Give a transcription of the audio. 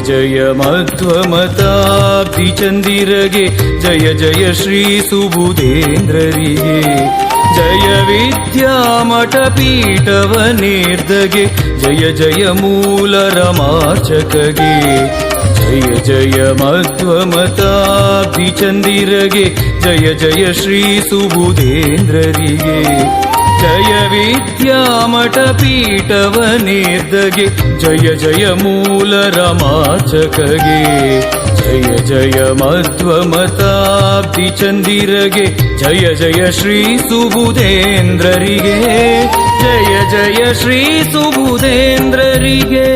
ಜಯ ಮಧ್ವಮತಾಬ್ಧಿ ಚಂದಿರಗೆ ಜಯ ಜಯ ಶ್ರೀ ಸುಬುಧೇಂದ್ರರಿಗೆ ಜಯ ವಿದ್ಯಾಮಠ ಪೀಠವನೇರ್ದಗೆ ಜಯ ಜಯ ಮೂಲ ರಮಾರ್ಚಕಗೆ ಜಯ ಜಯ ಮಧ್ವಮತಾಬ್ಧಿ ಚಂದಿರಗೆ ಜಯ ಜಯ ಶ್ರೀ ಸುಬುಧೇಂದ್ರರಿಗೆ ಜಯ ವಿದ್ಯಾಮಠ ಪೀಠವನೇರ್ದಗೆ ಜಯ ಜಯ ಮೂಲ ರಮಾರ್ಚಕಗೆ ಜಯ ಜಯ ಮಧ್ವಮತಾಬ್ಧಿ ಚಂದಿರಗೆ ಜಯ ಜಯ ಶ್ರೀ ಸುಬುಧೇಂದ್ರರಿಗೆ ಜಯ ಜಯ ಶ್ರೀ ಸುಬುಧೇಂದ್ರರಿಗೆ